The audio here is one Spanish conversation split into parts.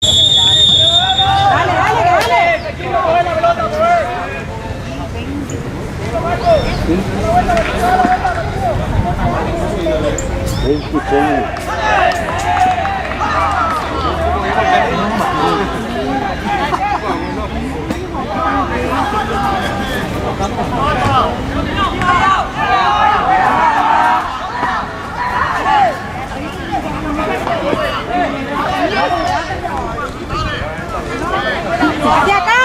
Dale, dale, dale. Coge la pelota, mujer. Sí. 26. Hacia acá.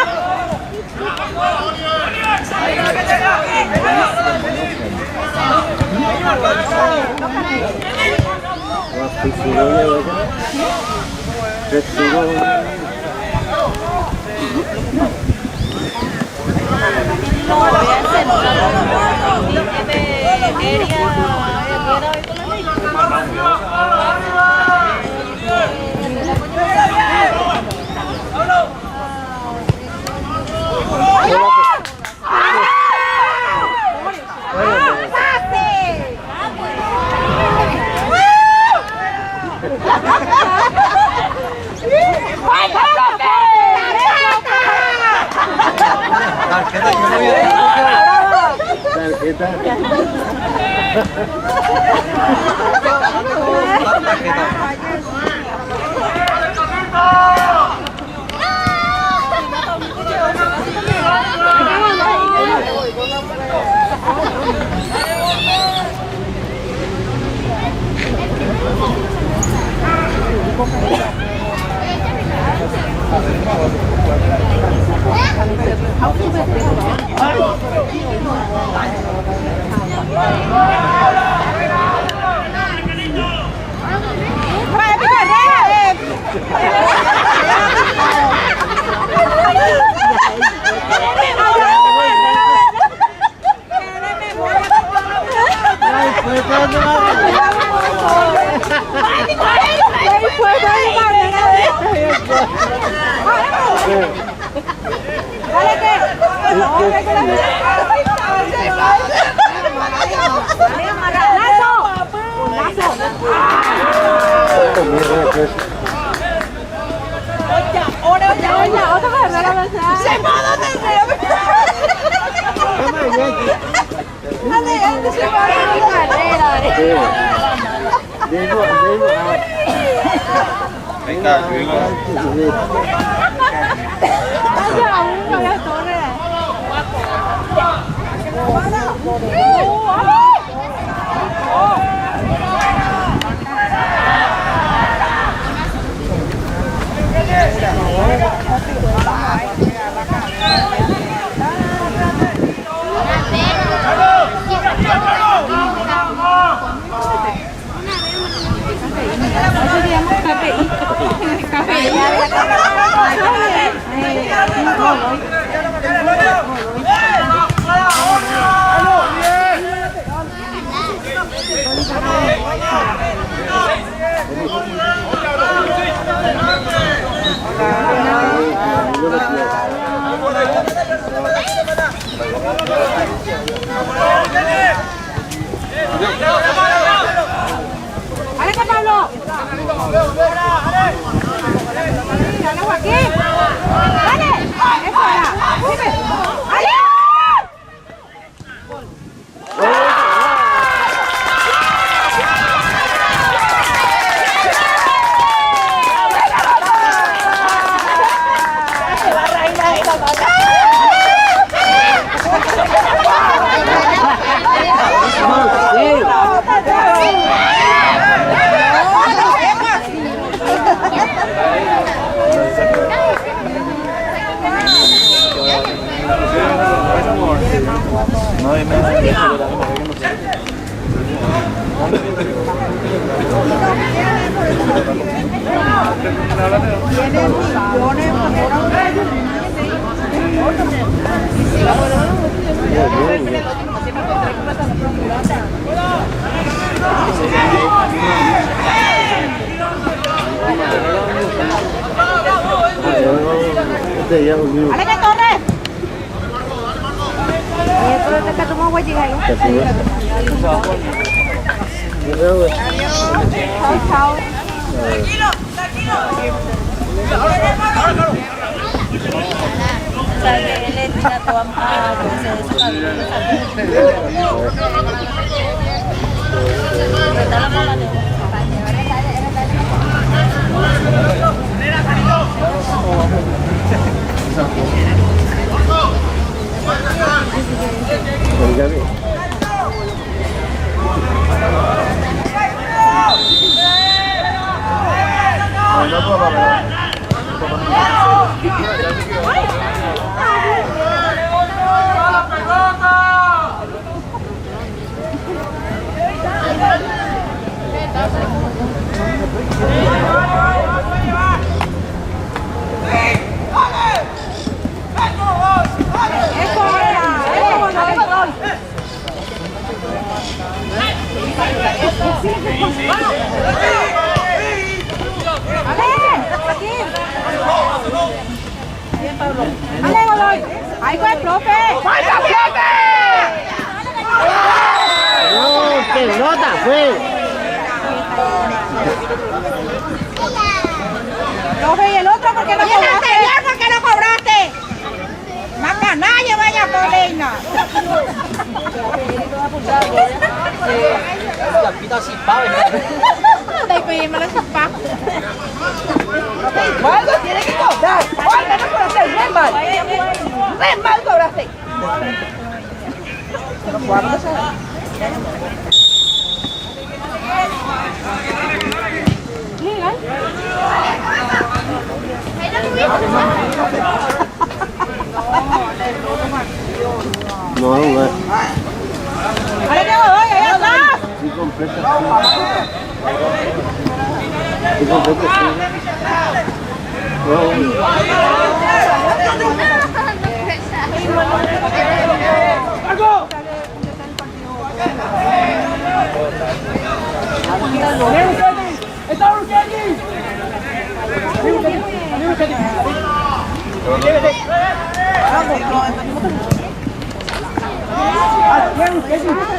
Venga, ¡Dale, Pablo! ¡Dale, Joaquín! ¡Dale! ¡Eso era! ¡Sube! ¡Dale! ¡Ale que corre! Chao, chao. Tranquilo, tranquilo. Sabi kay Ellen, tinatuwang pa kasi sa dala mo lang yun. Ale, Goloy. Ahí con el profe. ¡Falta, profe! No, pelota, fue. Profe, ¿y el otro por qué no cobraste? ¿Y el anterior por qué no cobraste? Más canalla, vaya Polina. Dahil malang sapa. Algo tiene que cobrar. ¿Cuánto no cobraste? Re mal. Re mal cobraste. No, güey. ¡Ale, que voy! ¡Ahí atrás! Sí, completa. Sí, completa, sí.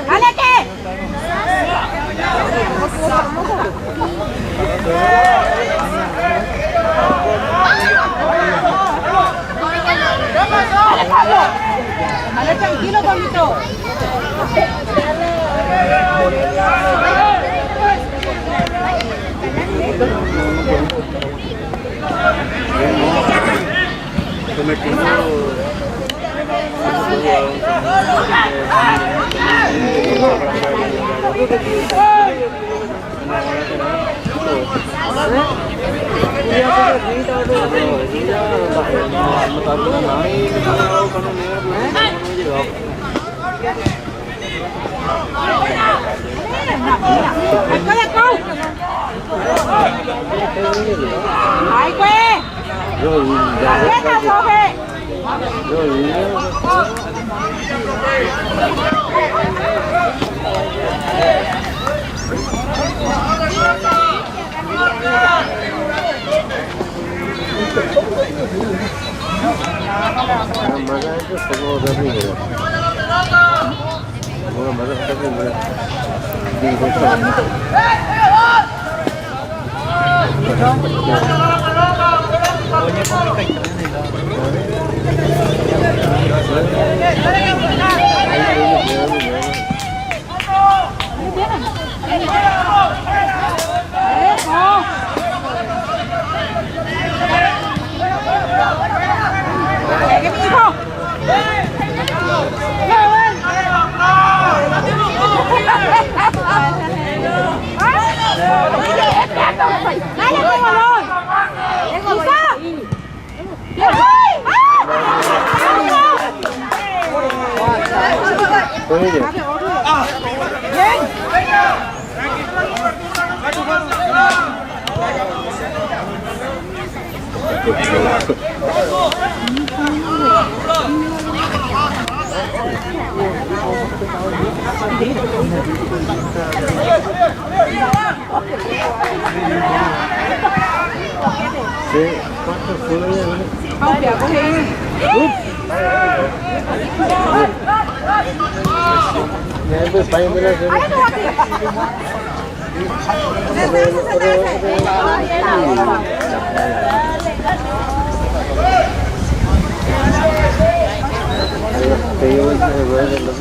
¡Ale, qué! ¡Ale, Pablo! ¡Ale, tranquilo, Pablito! ¡Ay, güey! ¿Qué tal, profe? ¿Qué me dijo? ¡Dale, ¡Tengo balón! Sí, ¿cuántos solo ya? Te llevo el cerebro de los...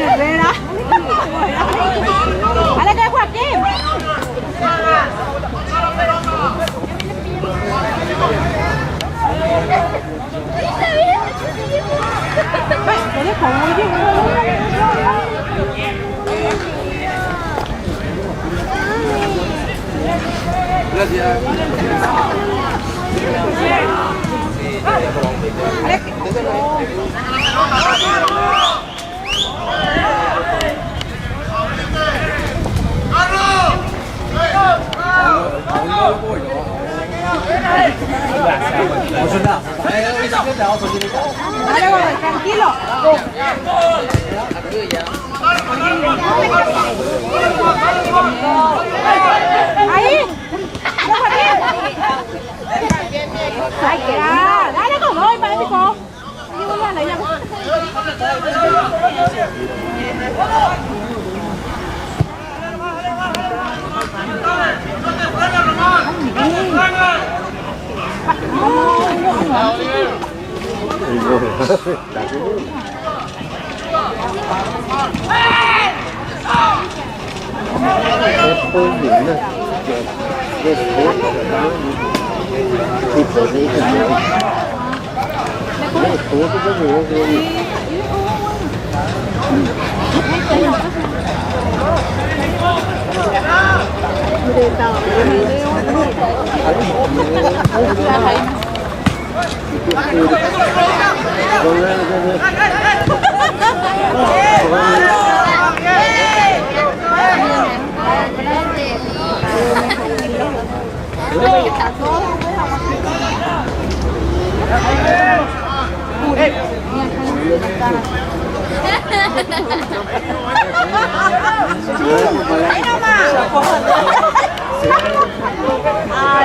Herrera. ¡Ale que Joaquín! Tranquilo. Ahí. Dale con hoy, para pico.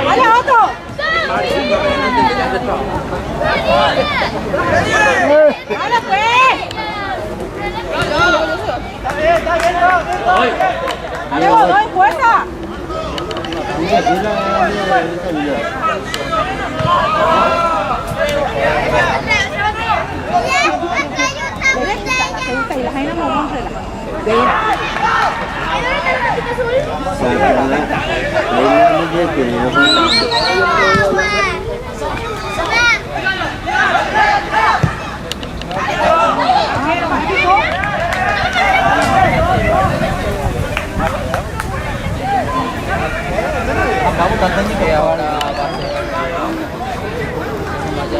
¡Vale, otro! ¡Vale, pues! ¡Vale, Godoy, fuerza! Kamu katanya kayak orang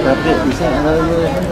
Tapi bisa ada yang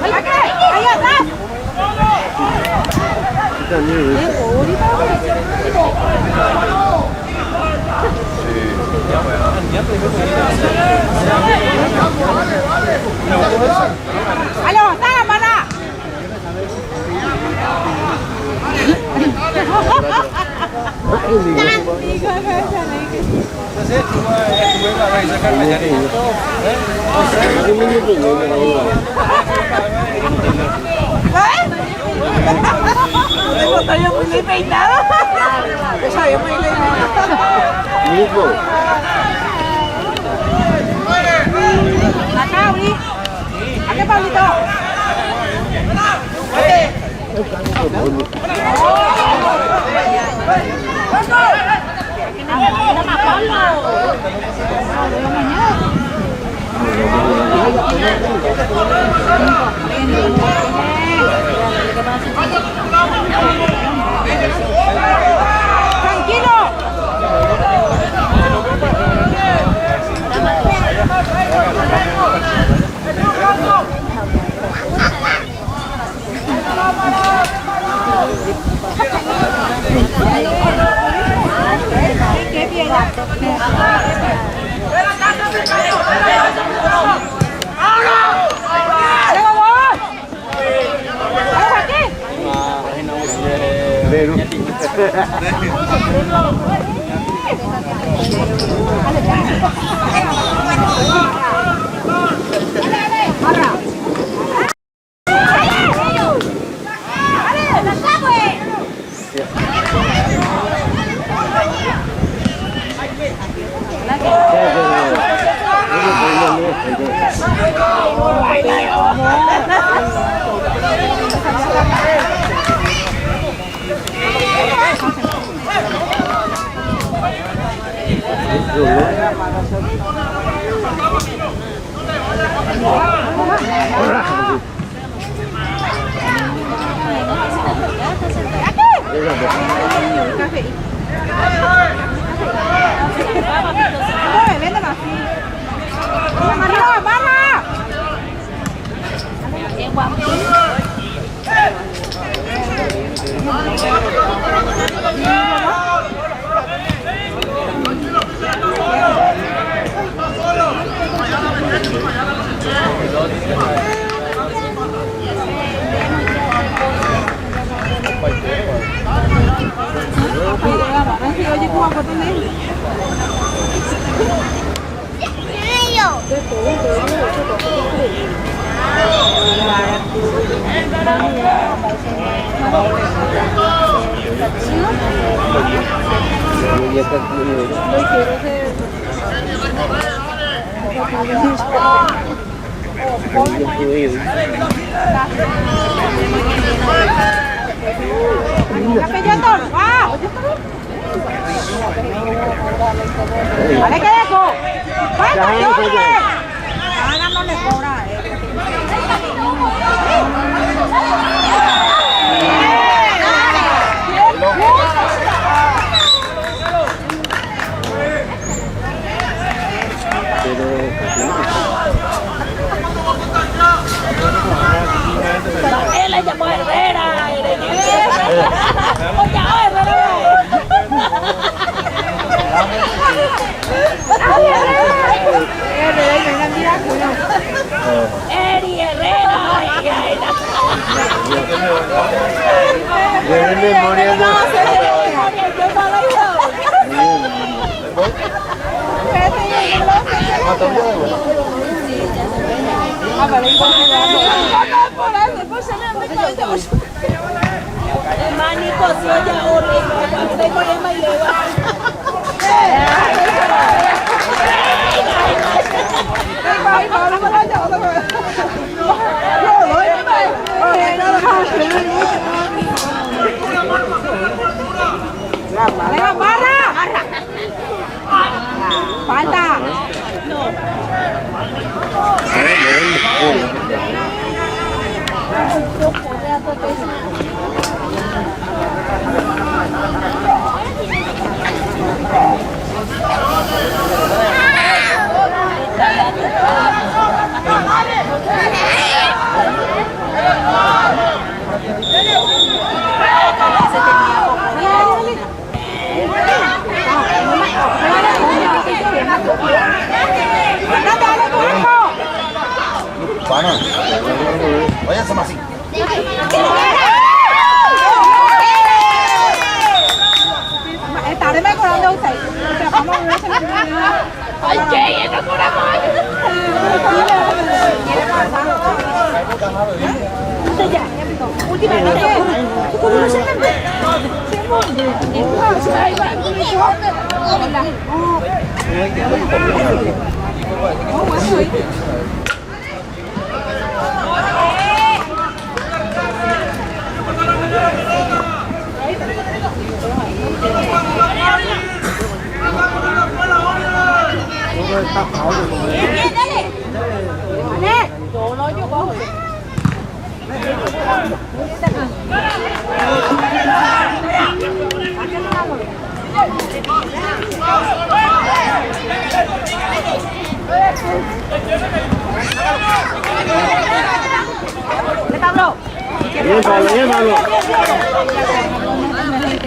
Ahí atrás. Alo, ta mana? Estoy muy peinado. Soy muy Mismo. Acá, Uri. Acá, Pablito. Tranquilo. Qué bien. Pero. Vale, que dejo. Ahora no le cobra. Él le llamó Herrera. Oye, Herrera. Eri Herrera. De memoria no. Venga, barra. Falta. no. Váyanse más así. Estaré mejorando a usted. Vamos a ver si ¡Ay, qué! ¡No curamos! última noche. ¿Cómo no se Bien, Pablo.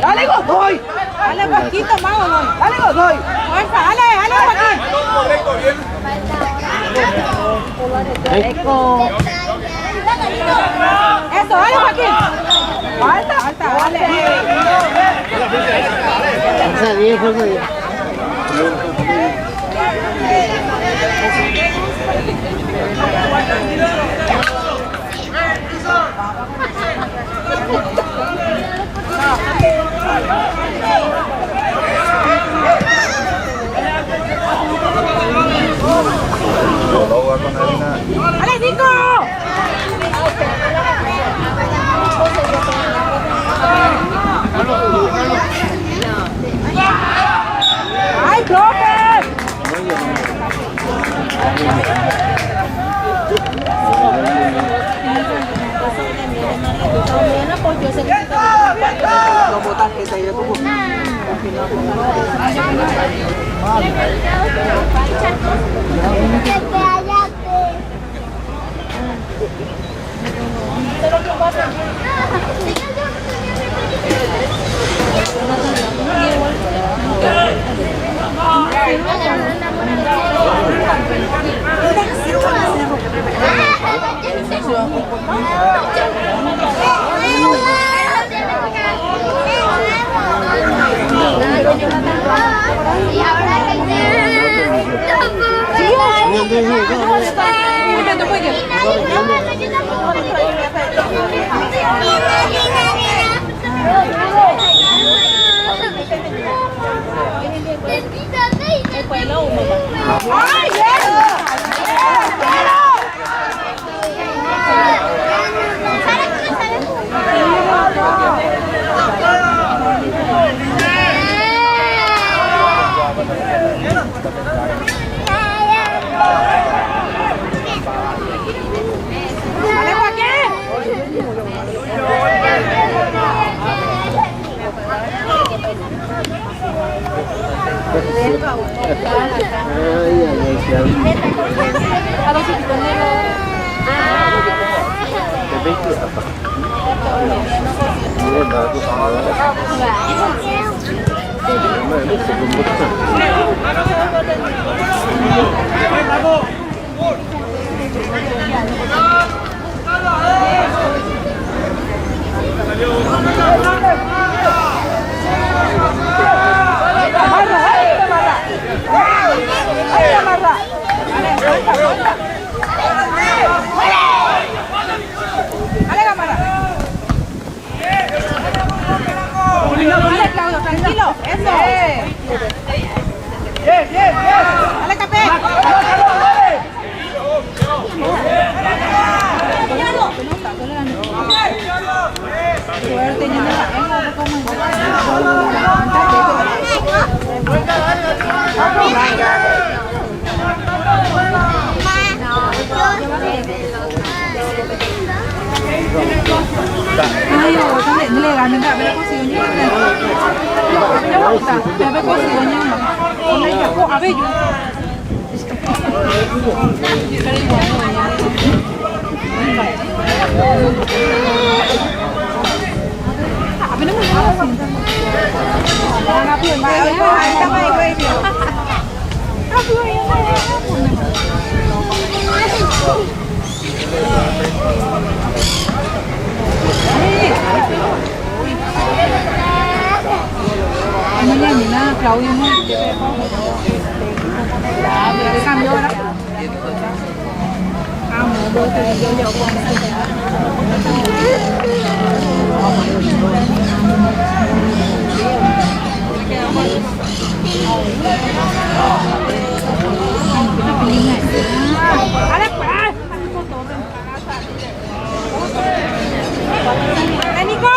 Dale, Godoy. Dale, Paquito, más, Godoy. Dale, Godoy. Fuerza, dale, Joaquín. Eso, dale, Joaquín. Falta, dale. Fuerza 10, fuerza 10. ¡Dale, Nico! ¡Ay, profe! ¡Ay, Dale, Claudio, tranquilo. Eso. Dale, Capé. Ay, kan để nilai mình đã biết có gì như thế này. Nó không ta, để biết có gì như mà. Hôm nay nhà cô à về. À bên nó mình có gì ta. Nó biển bài ơi, tao bay quay biển. Nó cười như thế. Claudio no. ¿Te cambio ahora? Nico!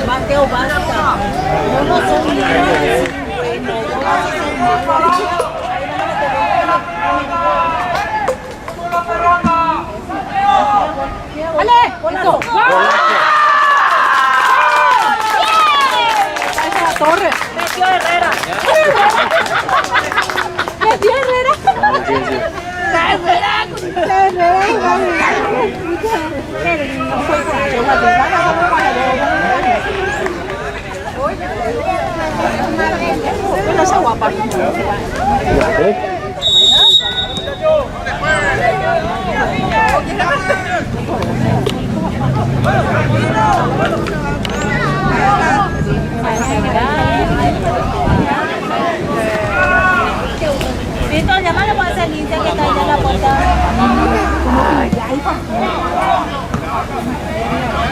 Mateo, basta. No, no son niños. ¡Ale! ¡Eso! ¡Esa es la torre! Metió Herrera. ¡Metió Herrera! ¡La Herrera! Bueno, esa guapa. Vito, llámale para esa Alicia que está ahí en la puerta.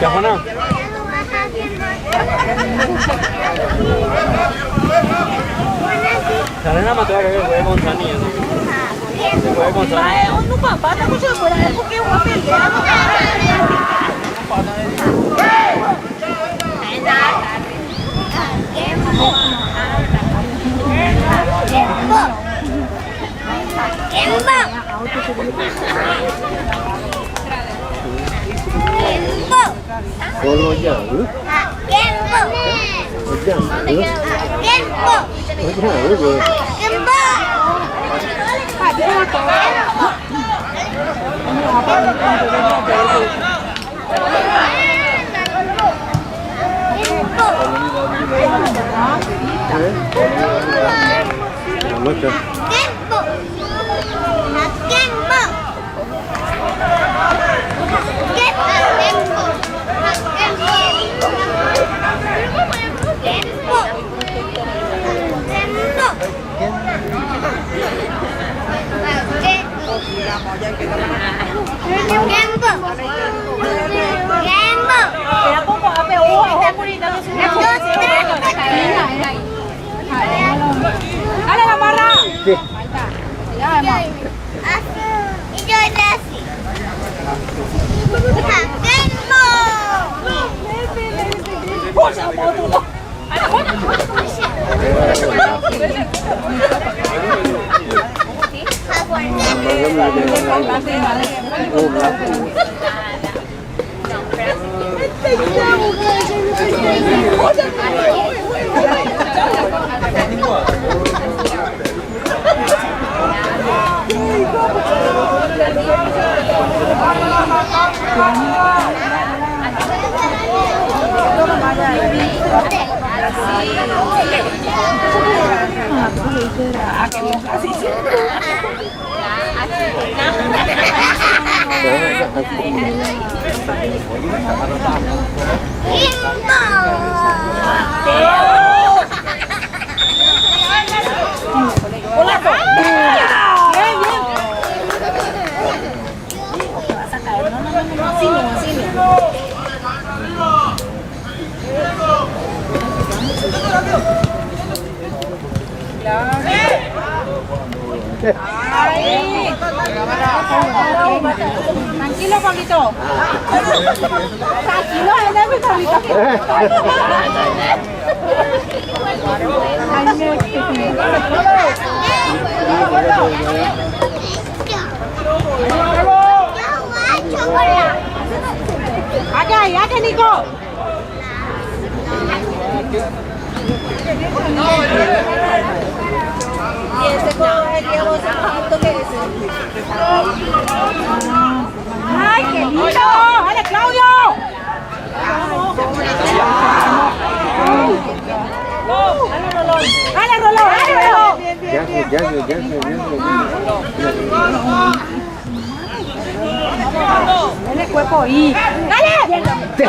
¿Ya, Juana? Sarena mató a que fue con Sani. Fue con Sani. Vai, no papá tá com segura, é porque eu vou perder. Solo ya, ¿eh? ¡Dale la barra! Sí. Ya, mamá. Bien, bien. Así no, así no. Ahí. Tranquilo, Pablito. Tranquilo, Pablito. Allá, Nico. Y ese color de Diego es más alto que ese. ¡Ay, qué lindo! ¡Dale, Claudio! ¡Dale, Rolón! ¡Dale, Rolón! Dale cuerpo ahí. ¡Dale! ¿Qué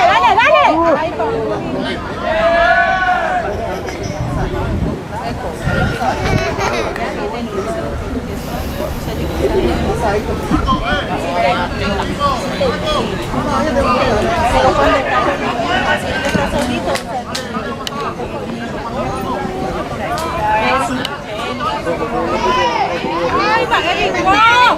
¡Dale, dale! ¡Ay, Magali! ¡Wow!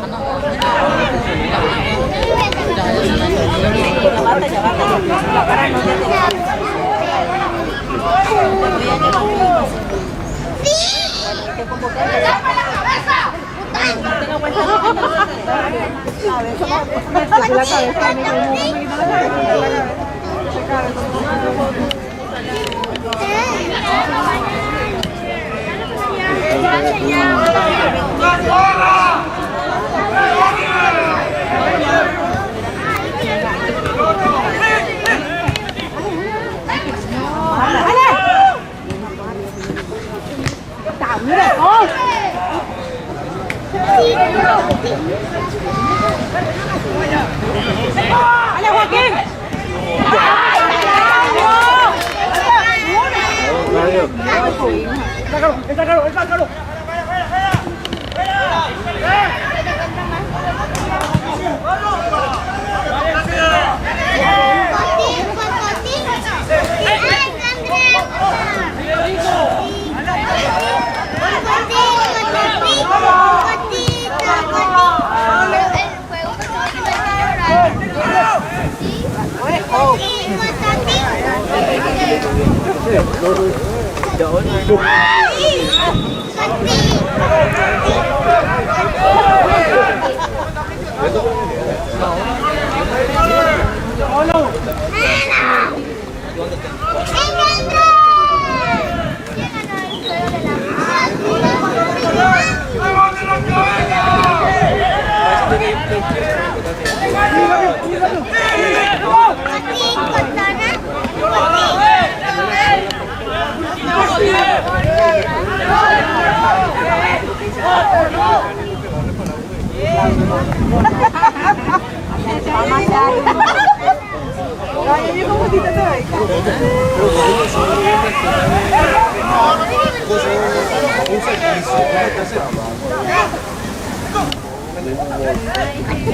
Tạo như này thôi. Allá, Joaquín.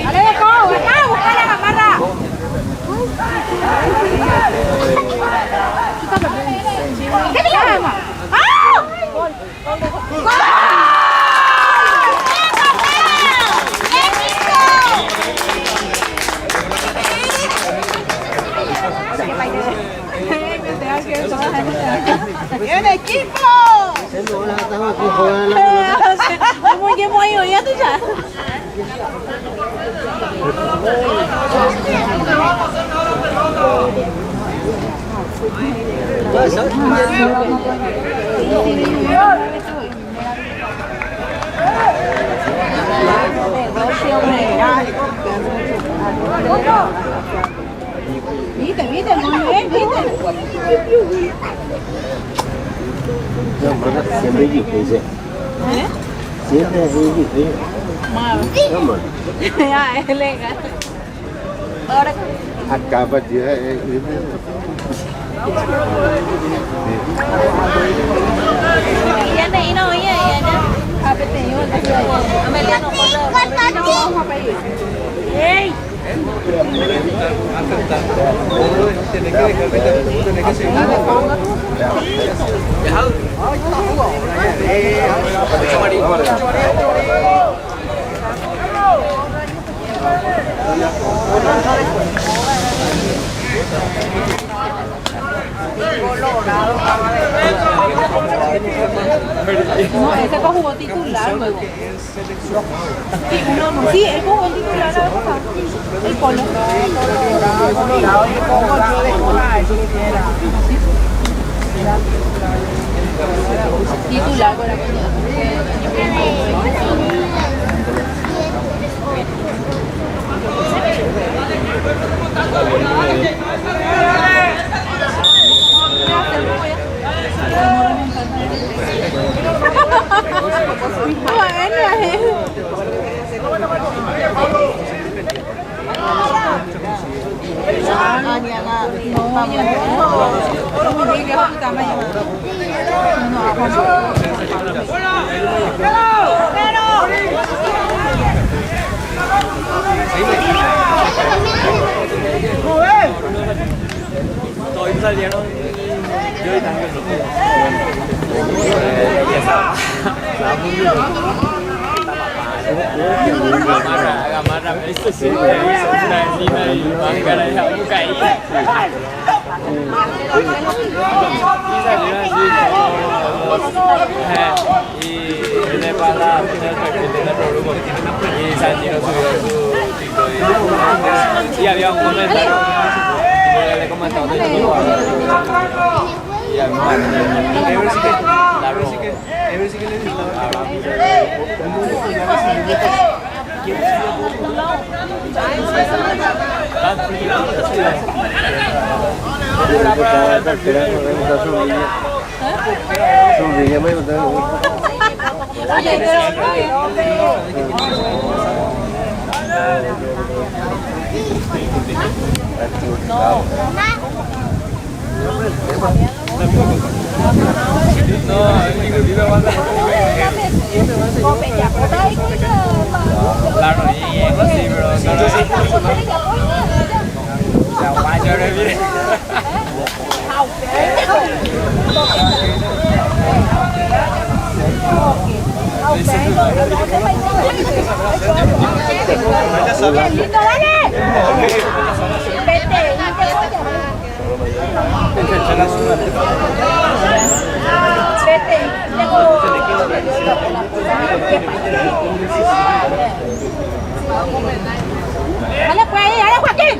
Dale de todo, acá, busca la camarra. ¿Qué te llama? ¡Ah! ¡Gol! ¡Bien equipo! Muy bien, muy bien, ya. Viste, muy bien, viste. Siempre difícil. Siempre es difícil. Vamos. Ya, es legal. Ahora Acaba de ya te ino ya ya. Amelia no vamos a pedir. ¡Ey! No, ese jugó titular luego. Sí, uno, sí, él jugó titular la vez pasada. El Polo. Titular con la Todos salieron. Yo también. Gamarra, esto sí, una vecina y máscara y la boca ahí. Y le pasa a otro grupo y Santino subió su TikTok y había un comentario y le comentaba de todo y a mí claro, y es así, pero la guaya revive. ¡Dale, pues ahí! ¡Dale, Joaquín!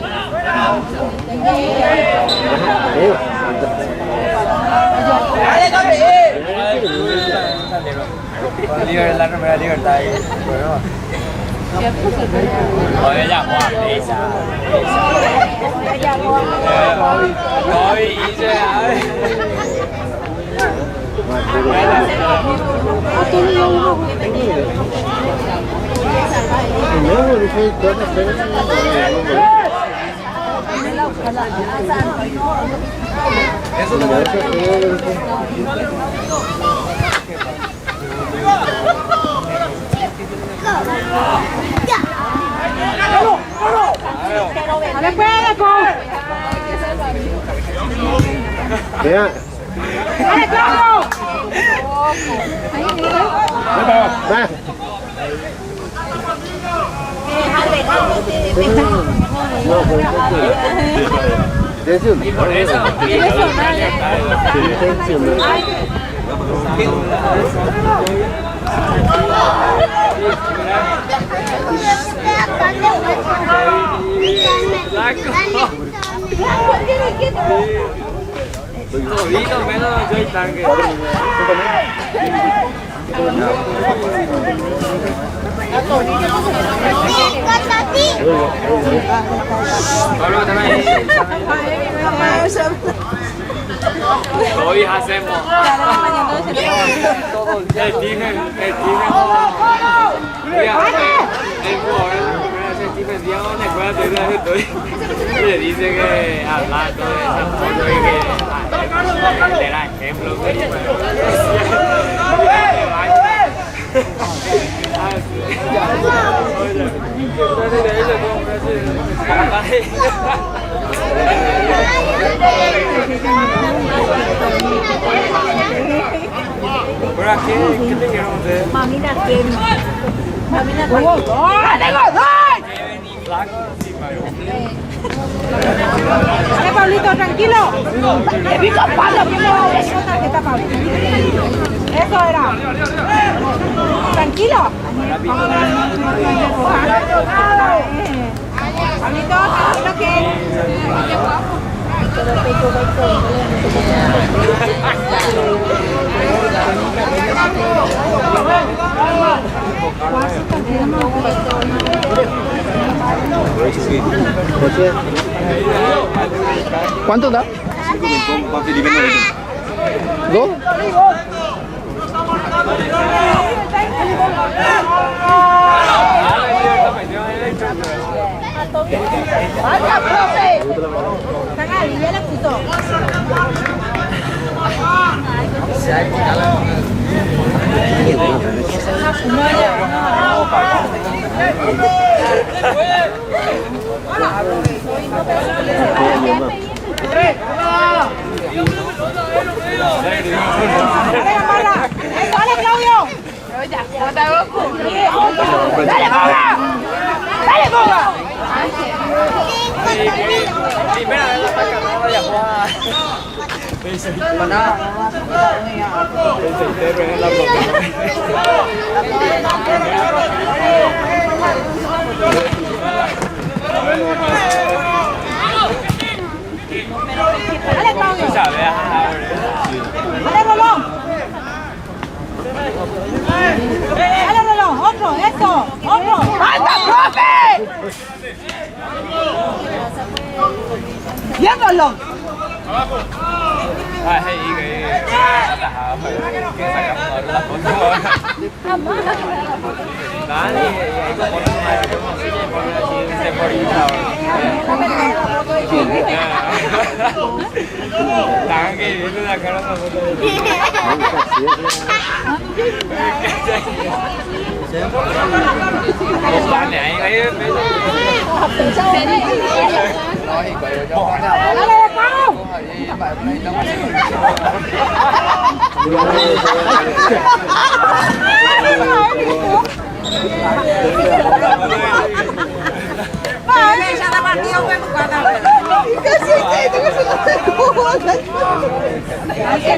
La primera libertad ahí. Oye, llamó a Pisa. No, y se ¡Dale, pues, Vea. ¡Dale, Claudio! Va. No, y por eso Todito menos yo y tanque. Pablo, también. Hoy hacemos. El tigre. Le dice que hablando de esa foto y que era ejemplo. ¿Por aquí qué te quiero hacer? Mamina Kevin. Mamina Pablito, tranquilo. Le pico Pablo primero. Esa tarjeta, Pablo. Eso era. Tranquilo. Pablito, tranquilo que... ¿Cuánto da? 2. ¡Vaya, profe! Sagali, ya la puso. ¡Dale, Claudio! ¡Dale, Boga! ¡Dale, Boga! Primera vez la saca, ya juega. ¡Dale, Claudio! ¡Dale, Rolón! ¡Dale, Rolón! ¡Otro! ¡Eso! ¡Otro! ¡Falta, profe! ¡Bien, Rolón!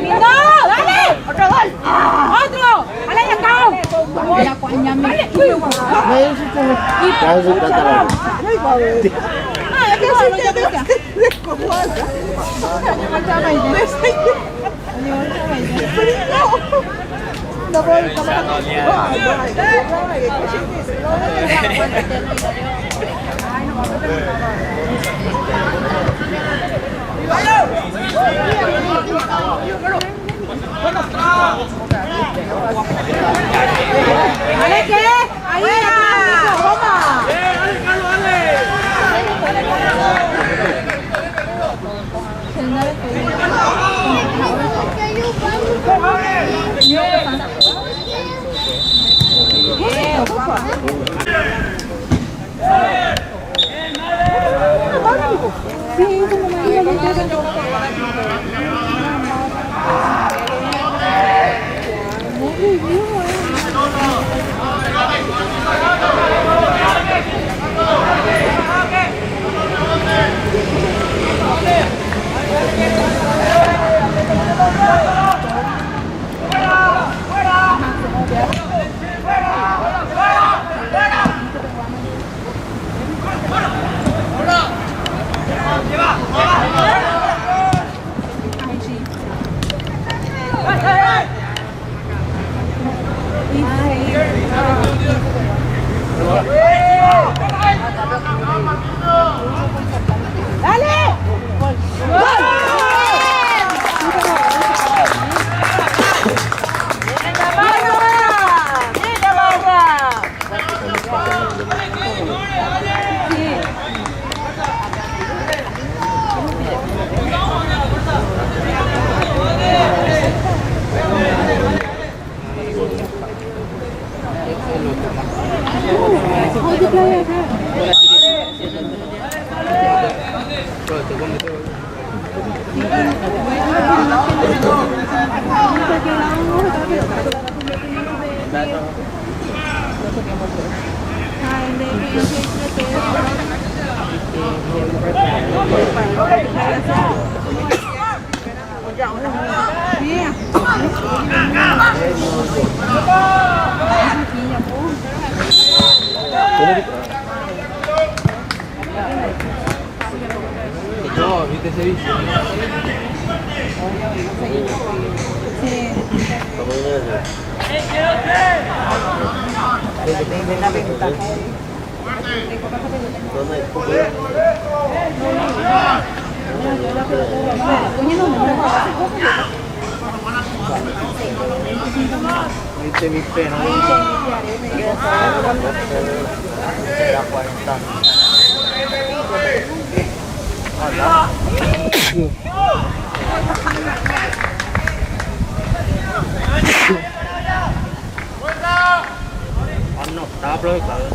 ¡No! ¡Dale! ¡Otro gol! ¡Otro! ¡Dale, Yacao! ¡Vaya, cuáñame! ¿Vale qué? ¡Ahí! ¡Toma! No, viste ese vicio. Viste mi pena. Era 40. No, estaba aprovechado.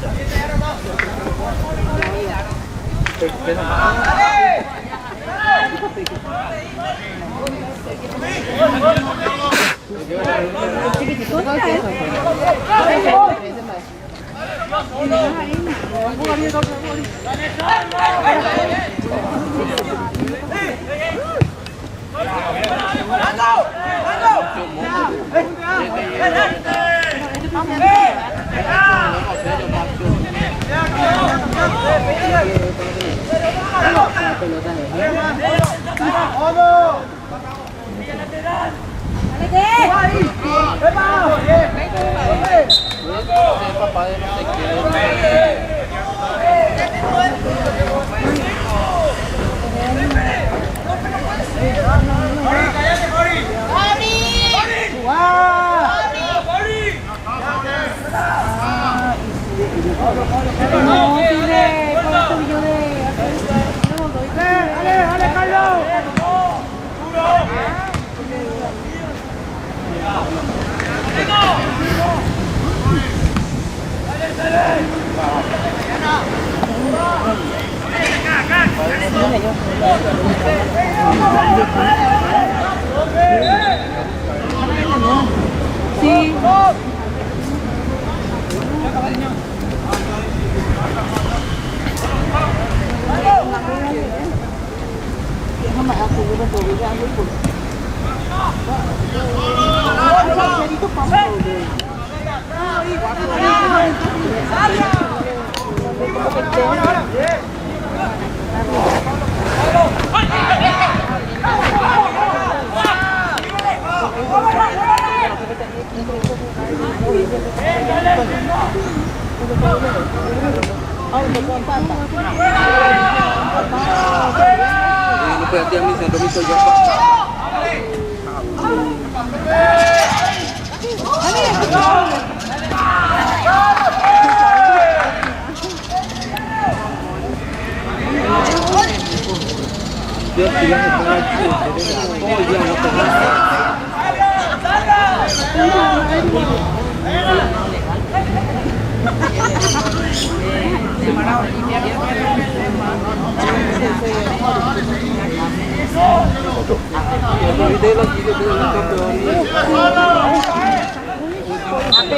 Sí.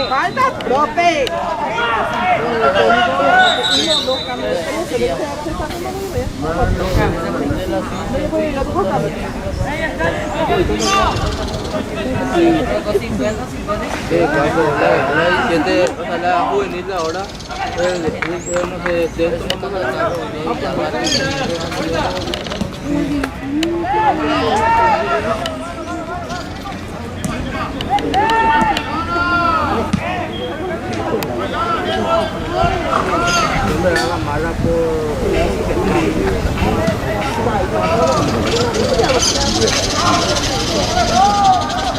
Falta profe. La juvenil ahora, no sé, de esto vamos a La mala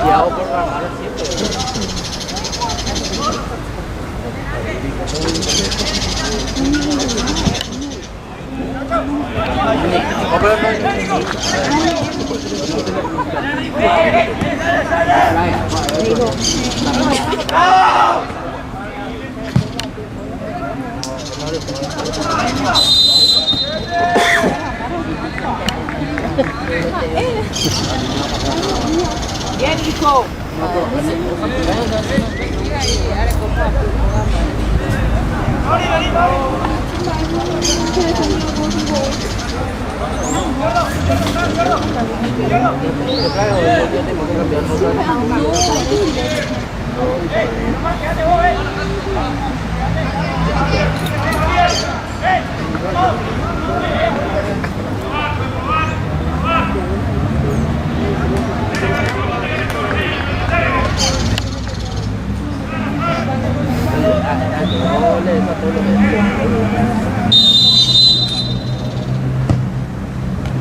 y hago por la mala siempre. Bien, hijo.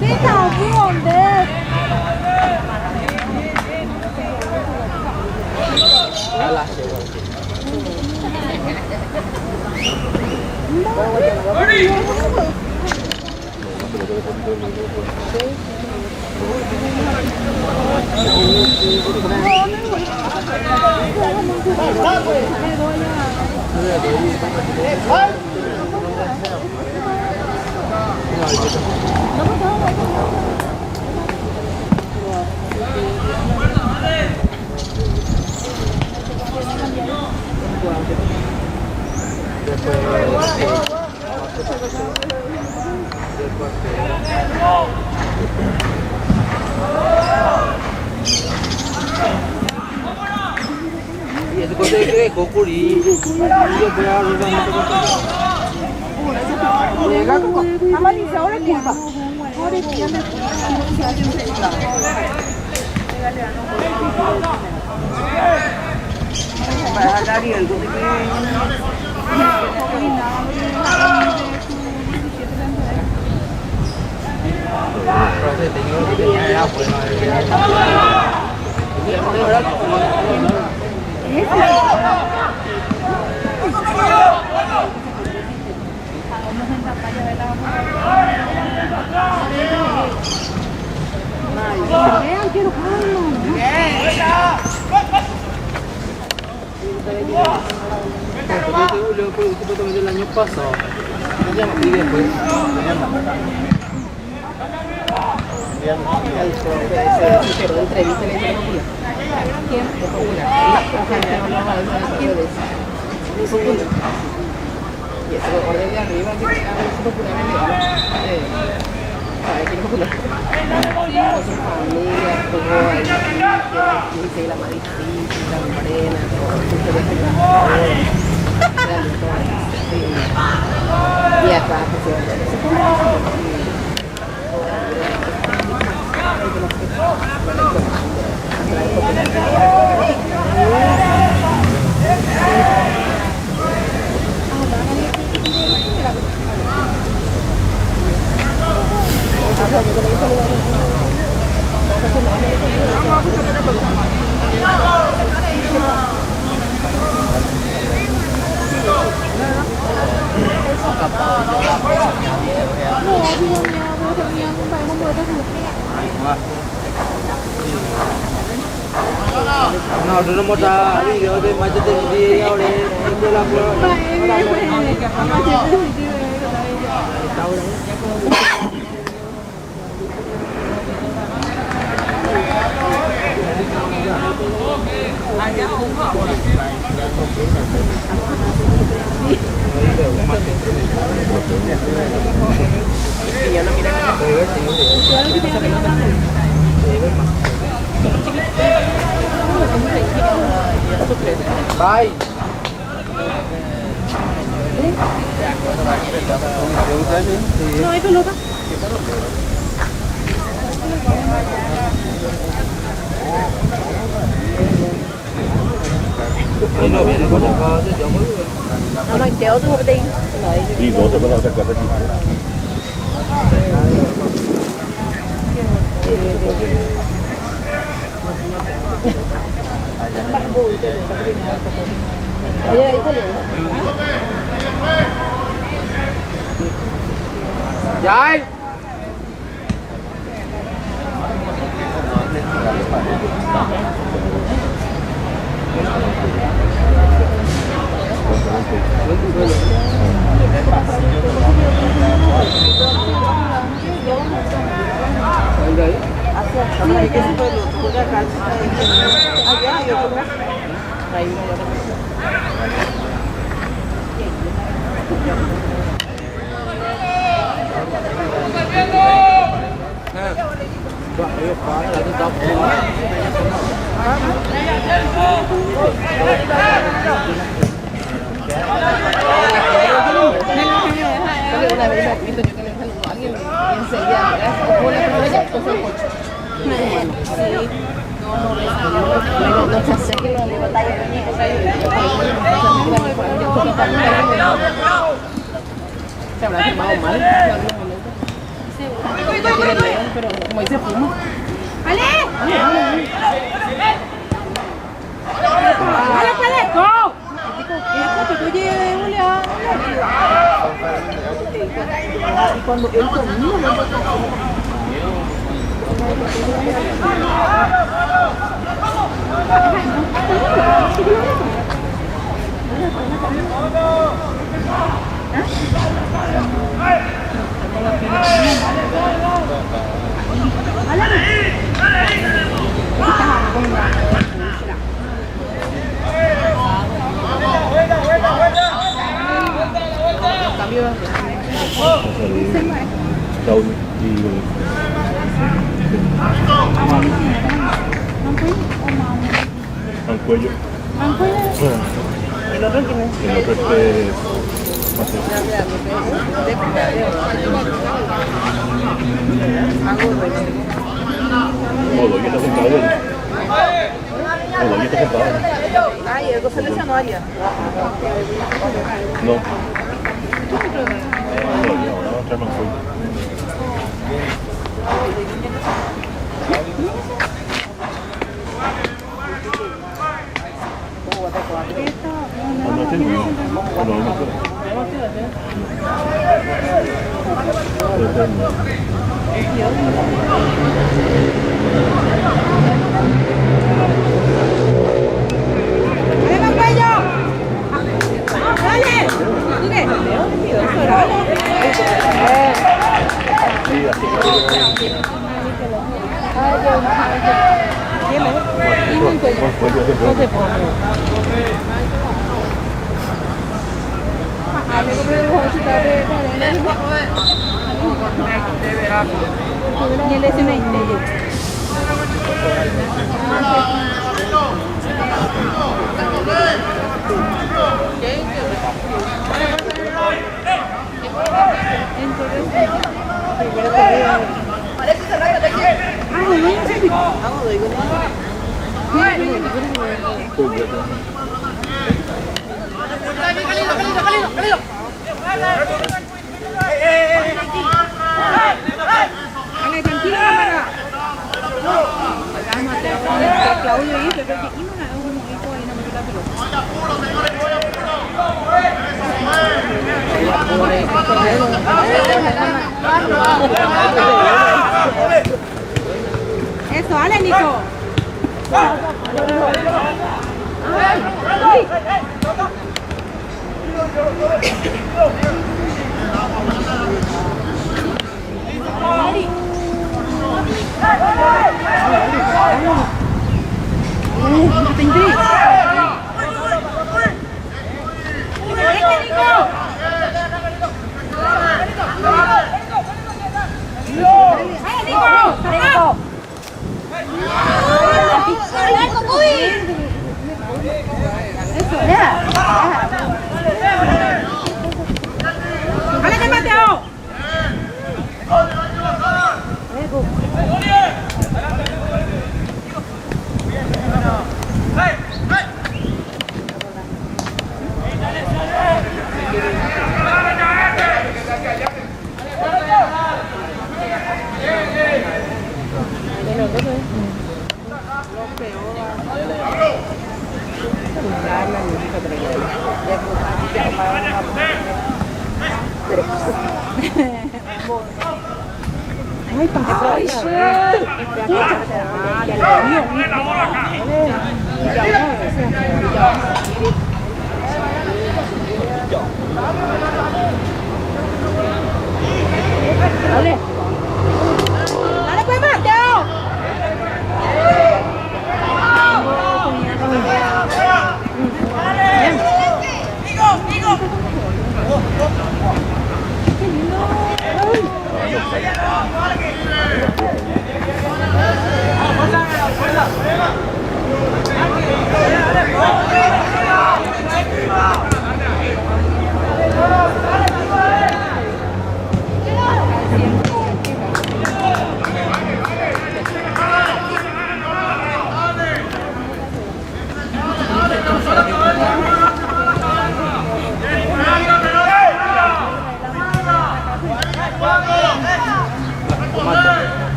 Thế nào cũng ổn đấy. Aman dice ahora culpa. Ahora ya me quiero Supuestamente el año pasado. Y después. Y eso lo orden de arriba que es popularmente. Con su familia, estuvo ahí, dice la Maricita, la Morena, y acá No, no hemos dado video de más de video de la Bye. No hay pelota. nó kéo từ một đinh Đi đó tôi bắt đầu tất cả các chị. Dạy. Despacio. Una vez he visto yo que le dijeron a alguien y enseguida, ¿cómo le ponen ya? Entonces el coche. No sé que lo le batalla con ellos. Se habrá firmado mal en algún momento. Pero como dice Puma. ¡Ale! ¡Ale, puede! ¡Go! Oye, Julia. Y cuando él comía, Đâu đi al cuello. ¿y el otro quién es? El otro es Modo, ¿qué está sentado él? Modo, ¿qué está sentado? Ay, algo se lesionó allá. No. No, trae más cuello. No tengo. ¡Dale, cuello! ¡Dale! ¿Tú qué? Sí, así que Y él es una estrella. Ale, tranquilo, cámara. Cálmate, Claudio y Pepe, que iban a dar un equipo ahí, no me queda pelota. Eso, Ale, Nico. ¡Álate, Mateo! Ay, Dale, pues, Mateo.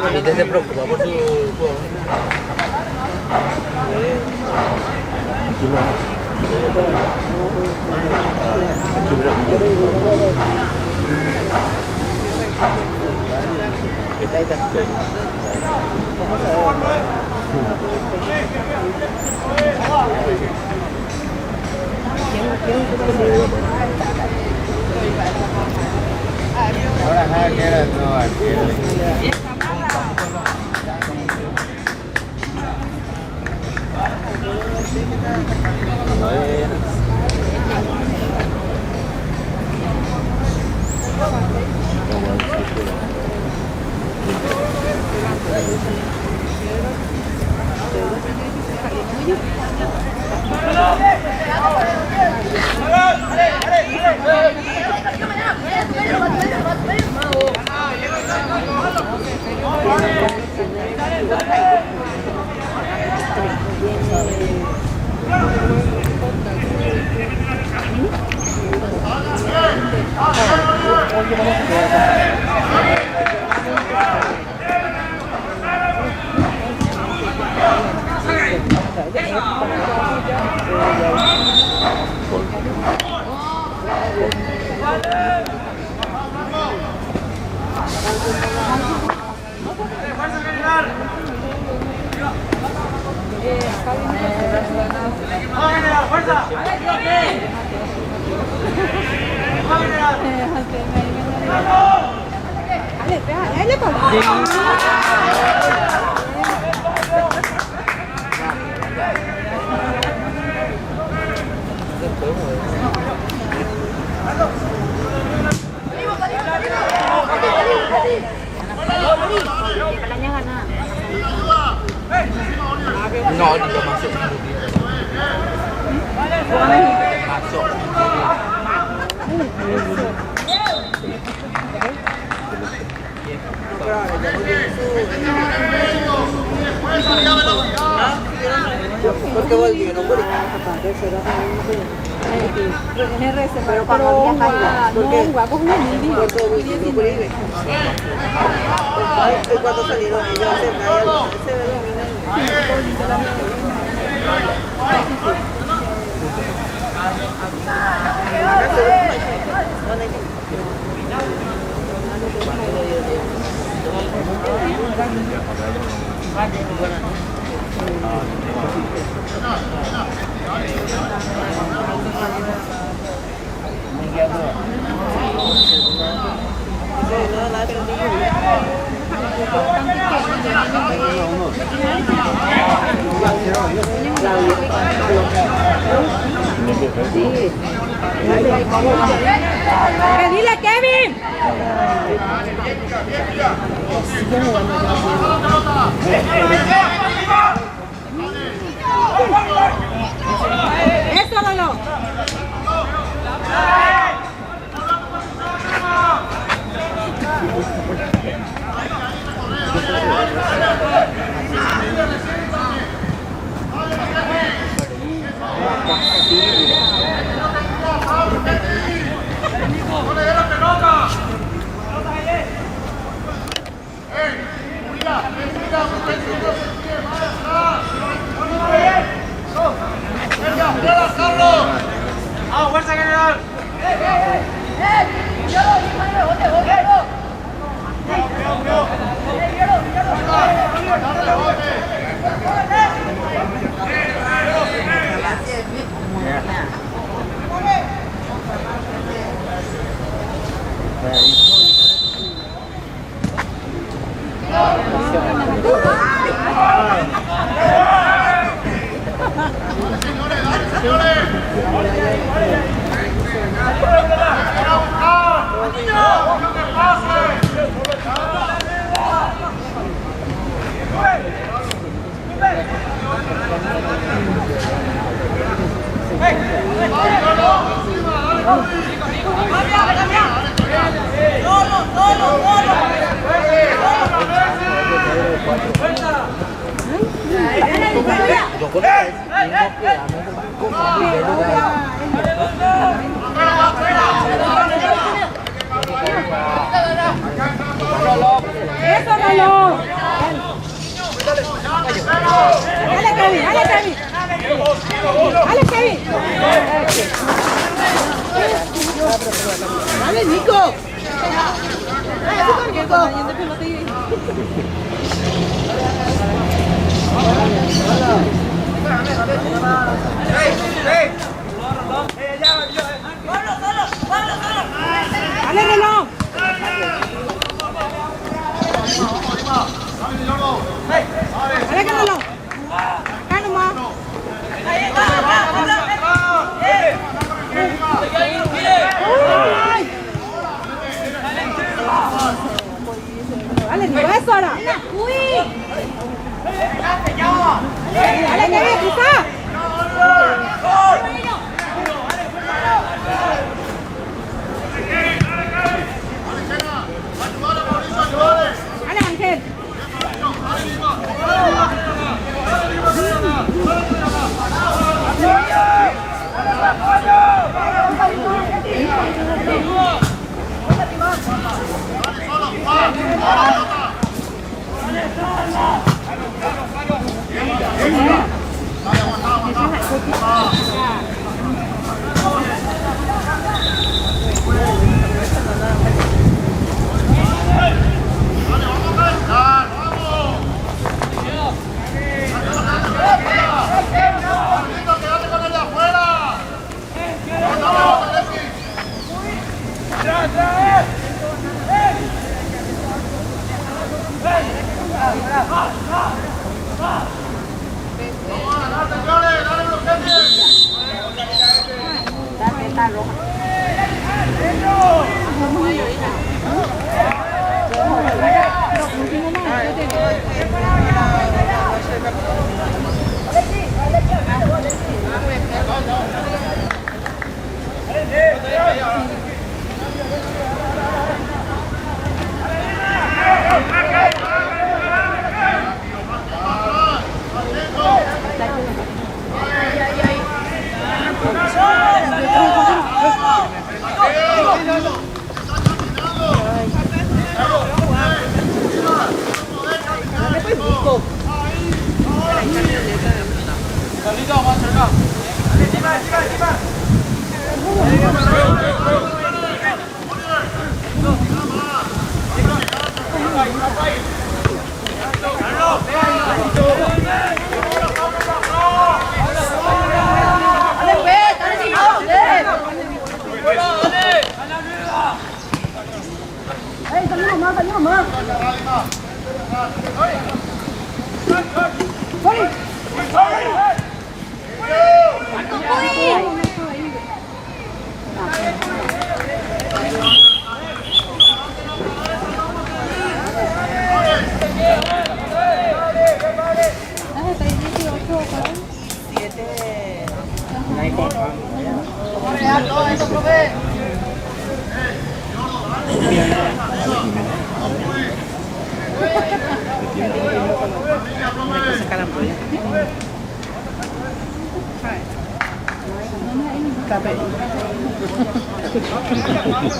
Benítez se preocupa por su juego. Ahora nada que era, no, aquí no, juga masuk. Masuk. Porque volvieron, pero cuando viaja cuando salieron ellos ¡Dile, Kevin! ¡Eso, Lolo! ¡Fuerza, general! Eso, Rolo. Dale, Kevin, dale, Kevin. Dale, Kevin. Dale, Nico. Dale, Rolo. Dale, Rolo. Acá nomás. Ay. Dale, Nico, eso ahora. Dale, Kevin, quizá. Dale, Ángel.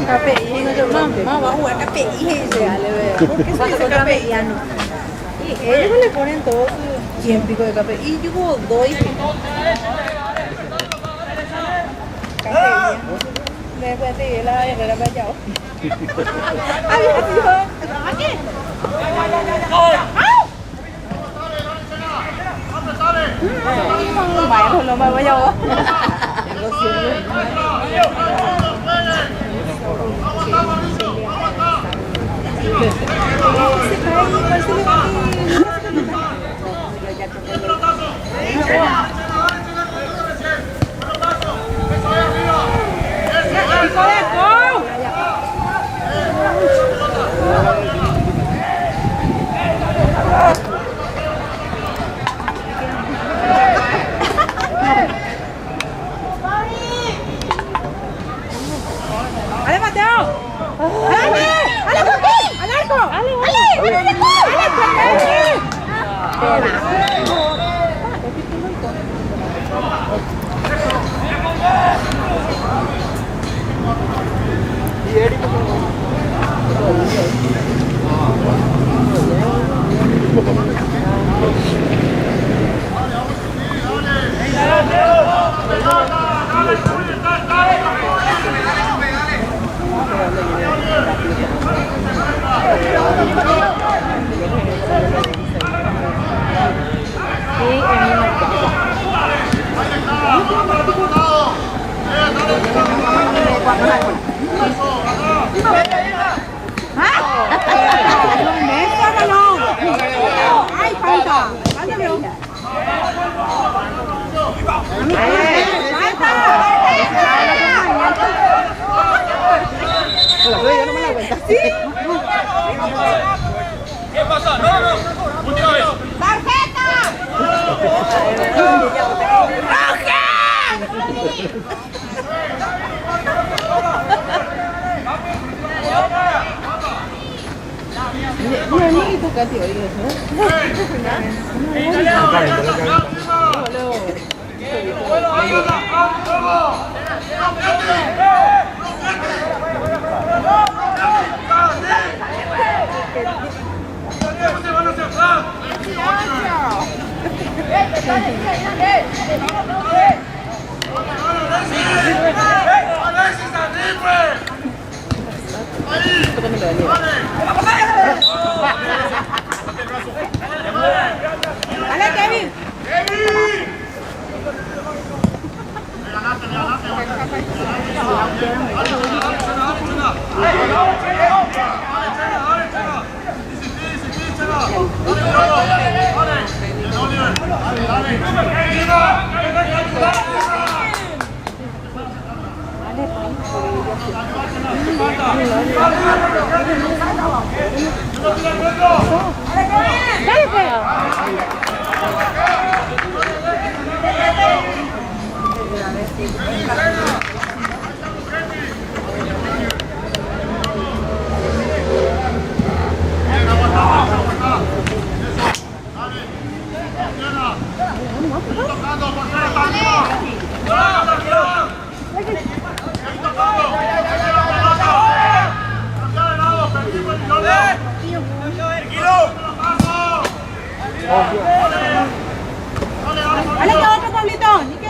KPI, mamá va a jugar KPI. ¿Por qué se dice KPI? Y ellos le ponen todo su tiempo de KPI. Y yo como doy. Después de la guerrera para allá. Vaya, no me voy a ¡Ale! ¡Ale, Joaquín! ¡Al arco! ¡Ale! ¡Ay, falta! ¿Qué pasa? No. Última vez. ¡Ale, Kevin! ¡Ale, que otro, Pablito! ¡Ni que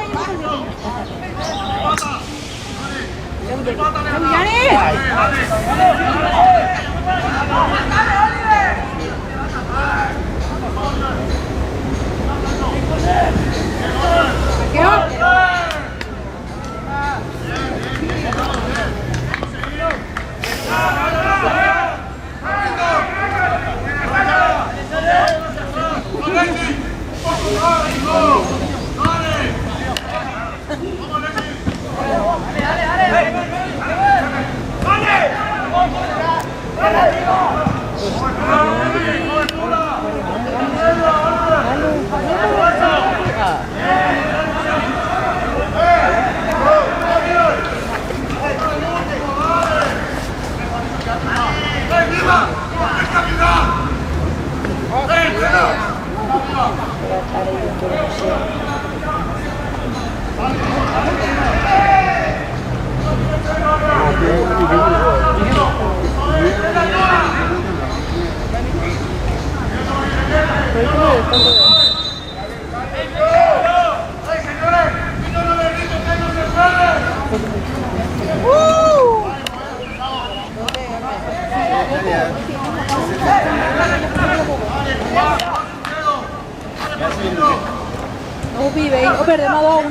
Oh, vive, o perdemos 2-1.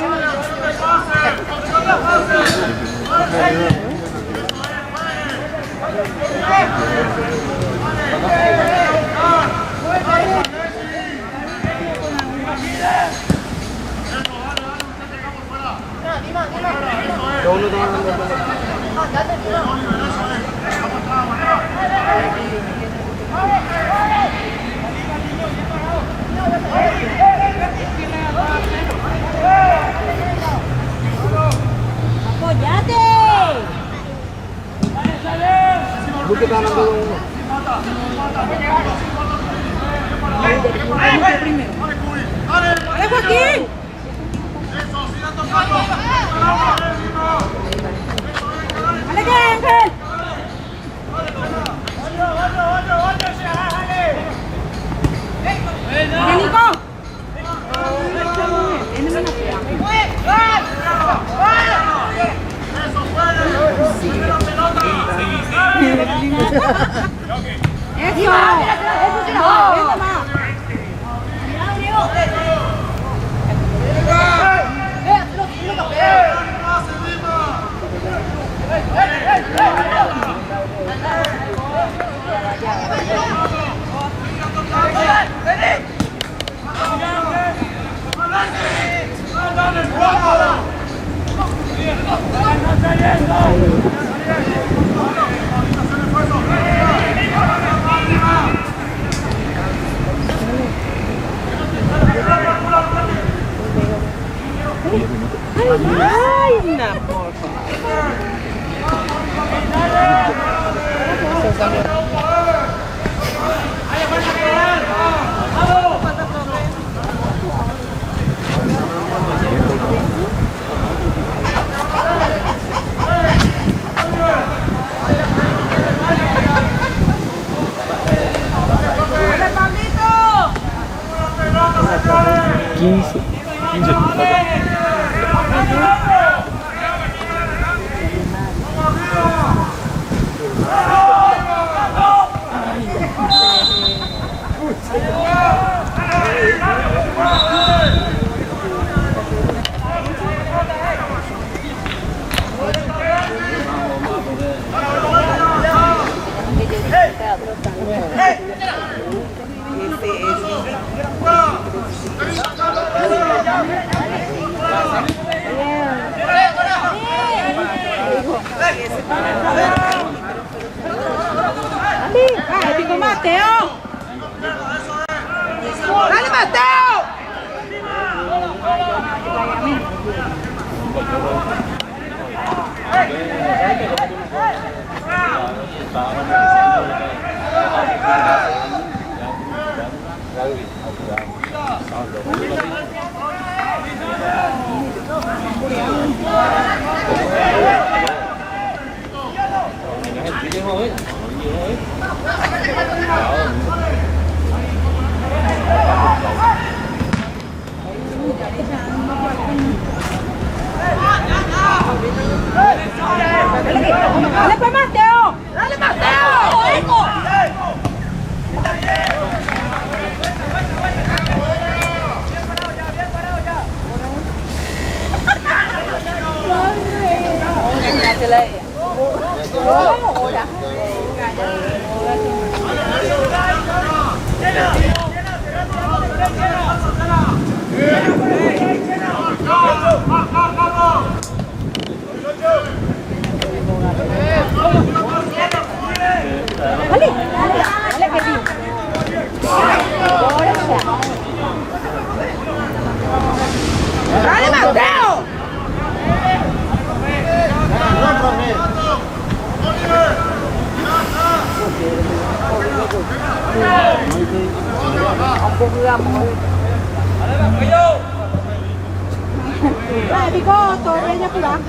¡Apoyate! ¿Por qué están hablando de uno? ¡Ale, Joaquín! ¡Ale, que Ángel! ¡Ale, Nico! ¡Eso! ¡Vente más! Ay, no, por favor. ¡Ay, pico Mateo! ¡Dale, Mateo! ¡Dale, pues, Mateo! ¡Dale, Mateo! ¡Dale, Mateo! Dale, Picoto, ven a curar.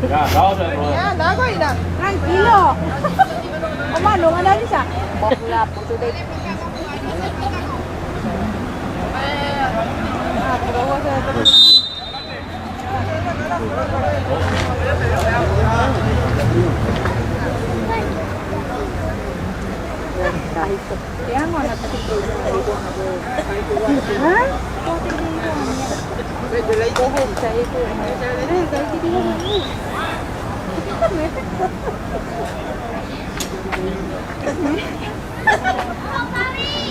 Ya, anda, Guaira. Tranquilo. Omar, no van a avisar.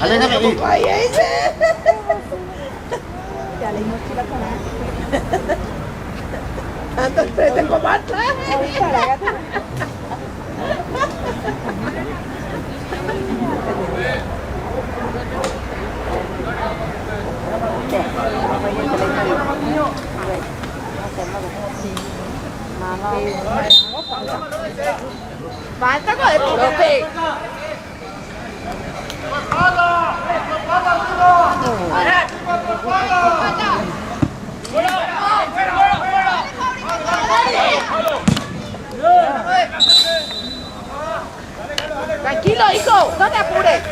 Aléjame aquí. Tanto estrés de combate. Falta con el profe. Tranquilo, hijo, no te apures.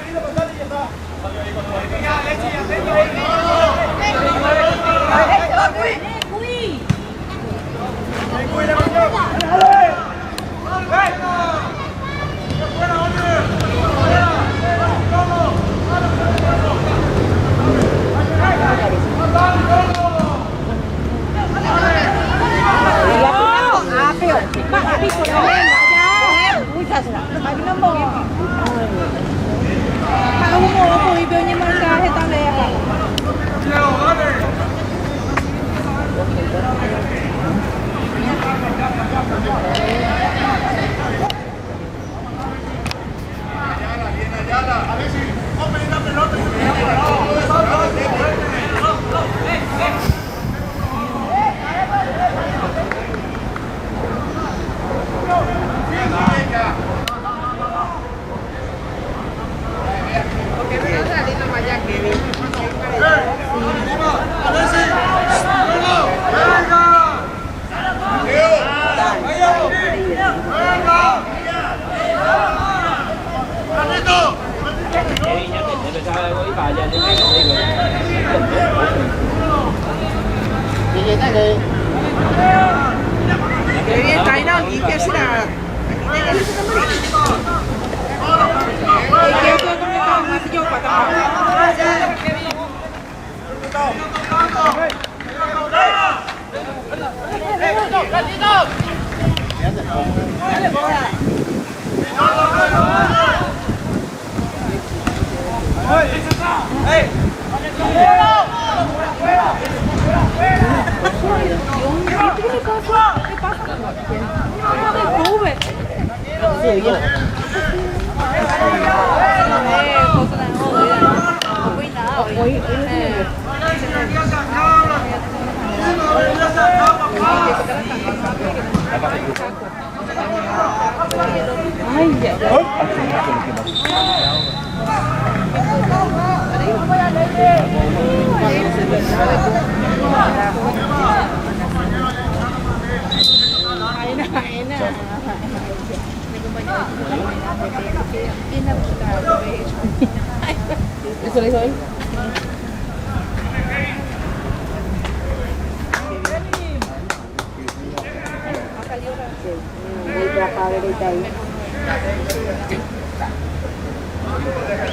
¿Eso le dijo él?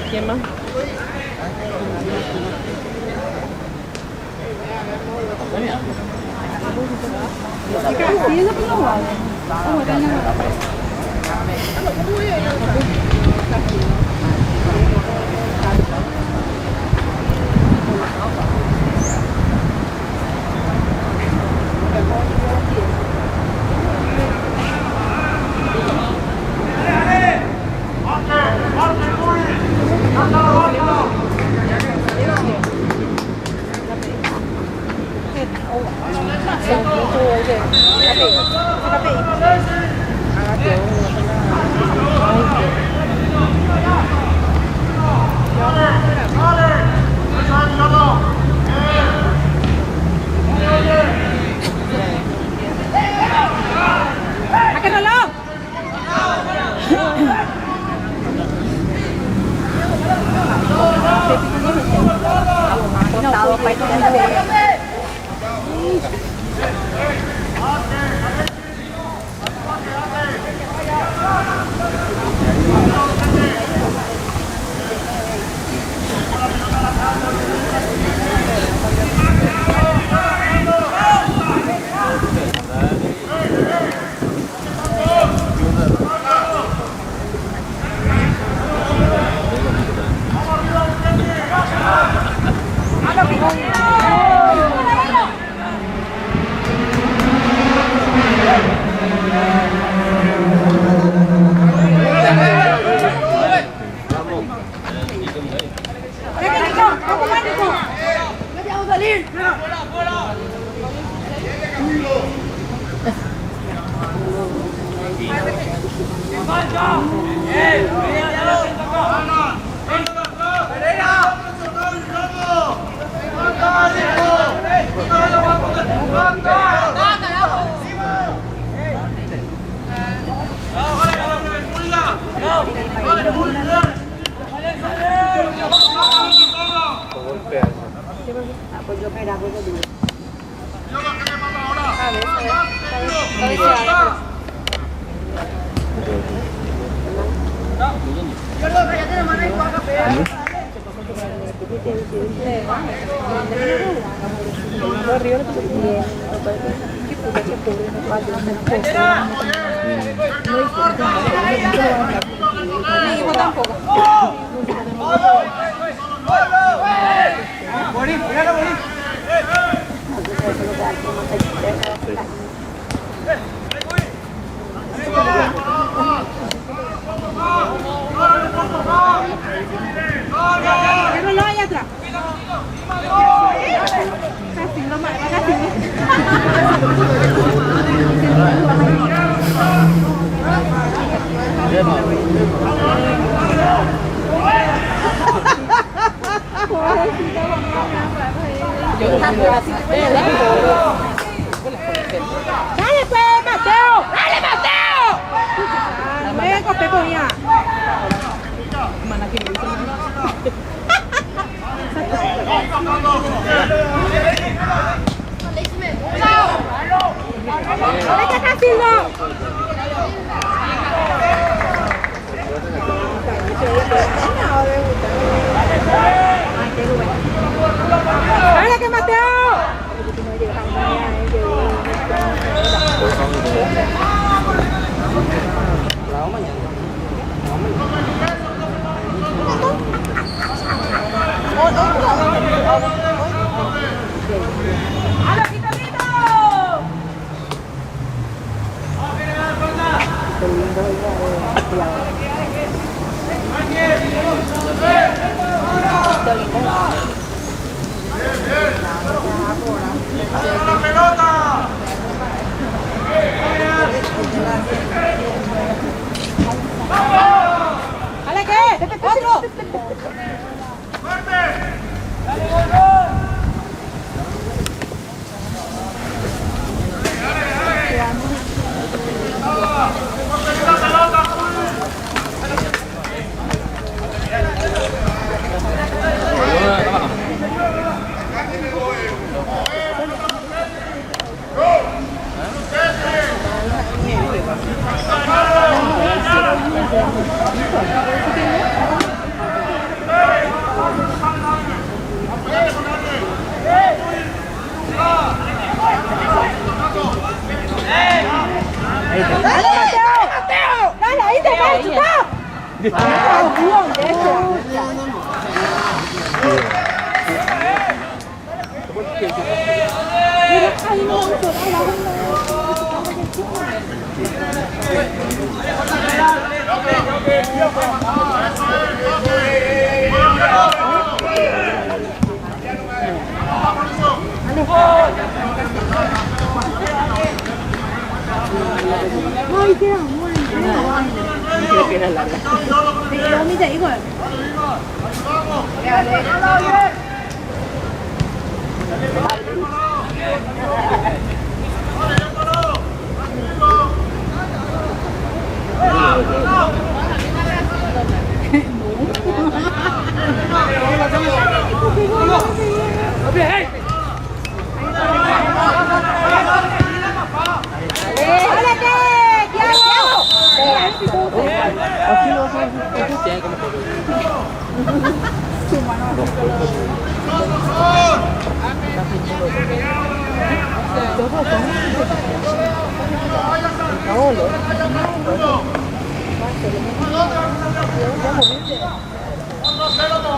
¿Quién más? Sí, es lo que no vale. Vamos a tener Mi hijo tampoco. Pero no hay atrás. Casi, no más, ¡Dale pues, Mateo! ¡Dale, Mateo! Venga, Pepo, ya. ¡Dale, que está haciendo! ¡Dale, que Mateo! ¡Dale, qué! ¡Otro! ¡Dale, ahí te va, chuta! Ay, qué amor. Pero mira, igual.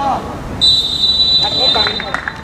No.